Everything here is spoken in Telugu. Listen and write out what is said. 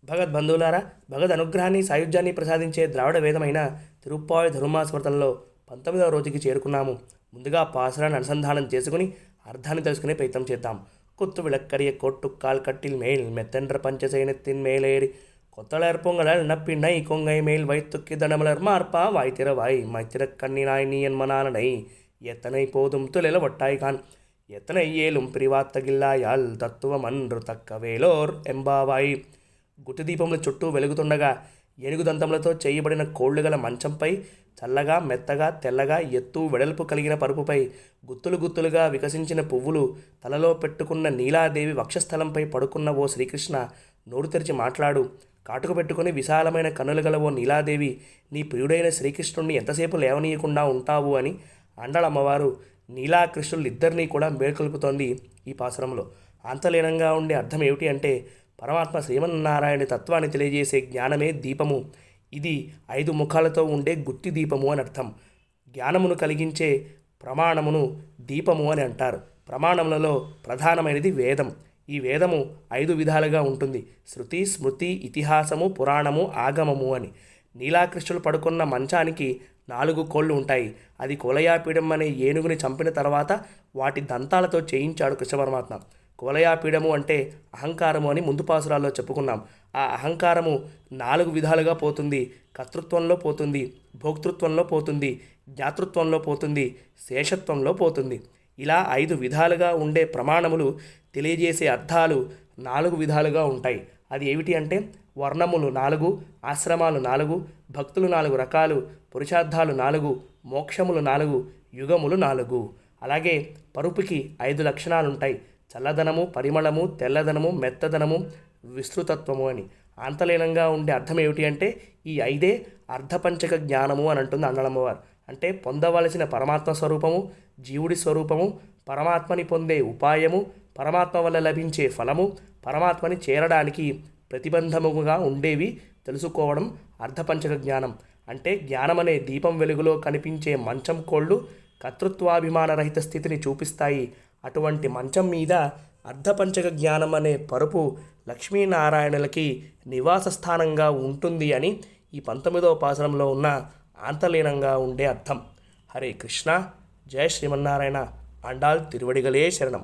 భగవద్బంధువులారా, భగవద్ అనుగ్రహాన్ని సాయుధ్యాన్ని ప్రసాదించే ద్రావిడ వేదమైన తిరుప్పావళి ధనుర్మాసవ్రతంలో 19వ రోజుకి చేరుకున్నాము. ముందుగా పాసురాన్ని అనుసంధానం చేసుకుని అర్థాన్ని తెలుసుకునే ప్రయత్నం చేద్దాం. కుత్తు విளக்கரிய கோட்டுக்கால் கட்டில் மேல் மெத்தென்ற பஞ்சசைனத்தின் மேலேறி கொத்தளர் நப்பிண்ணை கொங்கை மேல் வைத்துக்கி தனமலர் மார்பா வாய்த்திரவாய் மைத்திரக் கண்ணினாய் நீ என்மனானனை எத்தனை போதும் துளில ஒட்டாய்கான் எத்தனை ஏலும் பிரிవాత్తగిల్లాయాల్ తత్వమన్రు తక్కవేలోర్ ఎంబావాయి. గుట్టిదీపముల చుట్టూ వెలుగుతుండగా ఏనుగుదంతములతో చేయబడిన కోళ్లు గల మంచంపై చల్లగా మెత్తగా తెల్లగా ఎత్తు వెడల్పు కలిగిన పరుపుపై గుత్తులు గుత్తులుగా వికసించిన పువ్వులు తలలో పెట్టుకున్న నీలాదేవి వక్షస్థలంపై పడుకున్న ఓ శ్రీకృష్ణ, నోరు తెరిచి మాట్లాడు. కాటుకు పెట్టుకుని విశాలమైన కన్నులు గల ఓ నీలాదేవి, నీ ప్రియుడైన శ్రీకృష్ణుడిని ఎంతసేపు లేవనీయకుండా ఉంటావు అని అండలమ్మవారు నీలాకృష్ణులిద్దరినీ కూడా మేల్కొల్పుతోంది ఈ పాసురంలో. అంతలీనంగా ఉండే అర్థం ఏమిటి అంటే, పరమాత్మ శ్రీమన్నారాయణ తత్వాన్ని తెలియజేసే జ్ఞానమే దీపము. ఇది 5 ముఖాలతో ఉండే గుత్తి దీపము అని అర్థం. జ్ఞానమును కలిగించే ప్రమాణమును దీపము అని అంటారు. ప్రమాణములలో ప్రధానమైనది వేదం. ఈ వేదము 5 విధాలుగా ఉంటుంది: శృతి, స్మృతి, ఇతిహాసము, పురాణము, ఆగమము అని. నీలాకృష్ణులు పడుకున్న మంచానికి 4 కోళ్ళు ఉంటాయి. అది కులయాపీడం అనే ఏనుగుని చంపిన తర్వాత వాటి దంతాలతో చేయించాడు కృష్ణ పరమాత్మ. కులయాపీడము అంటే అహంకారము అని ముందు పాసురాల్లో చెప్పుకున్నాం. ఆ అహంకారము 4 విధాలుగా పోతుంది. కర్తృత్వంలో పోతుంది, భోక్తృత్వంలో పోతుంది, జ్ఞాతృత్వంలో పోతుంది, శేషత్వంలో పోతుంది. ఇలా 5 విధాలుగా ఉండే ప్రమాణములు తెలియజేసే అర్థాలు 4 విధాలుగా ఉంటాయి. అది ఏమిటి అంటే, వర్ణములు 4, ఆశ్రమాలు 4, భక్తులు 4 రకాలు, పురుషార్థాలు 4, మోక్షములు 4, యుగములు 4. అలాగే పరుపుకి 5 లక్షణాలుంటాయి: చల్లదనము, పరిమళము, తెల్లదనము, మెత్తదనము, విస్తృతత్వము అని. అంతలీనంగా ఉండే అర్థం ఏమిటి అంటే, ఈ 5 అర్ధపంచక జ్ఞానము అని అంటుంది అండలమ్మవారు. అంటే పొందవలసిన పరమాత్మ స్వరూపము, జీవుడి స్వరూపము, పరమాత్మని పొందే ఉపాయము, పరమాత్మ వల్ల లభించే ఫలము, పరమాత్మని చేరడానికి ప్రతిబంధముగా ఉండేవి తెలుసుకోవడం అర్ధపంచక జ్ఞానం. అంటే జ్ఞానమనే దీపం వెలుగులో కనిపించే మంచం కోళ్ళు కర్తృత్వాభిమానరహిత స్థితిని చూపిస్తాయి. అటువంటి మంచం మీద అర్ధపంచక జ్ఞానం అనే పరుపు లక్ష్మీనారాయణులకి నివాస స్థానంగా ఉంటుంది అని ఈ 19వ పాసురంలో ఉన్న ఆంతలీనంగా ఉండే అర్థం. హరే కృష్ణ. జయ శ్రీమన్నారాయణ. ఆండాళ్ తిరువడిగలే శరణం.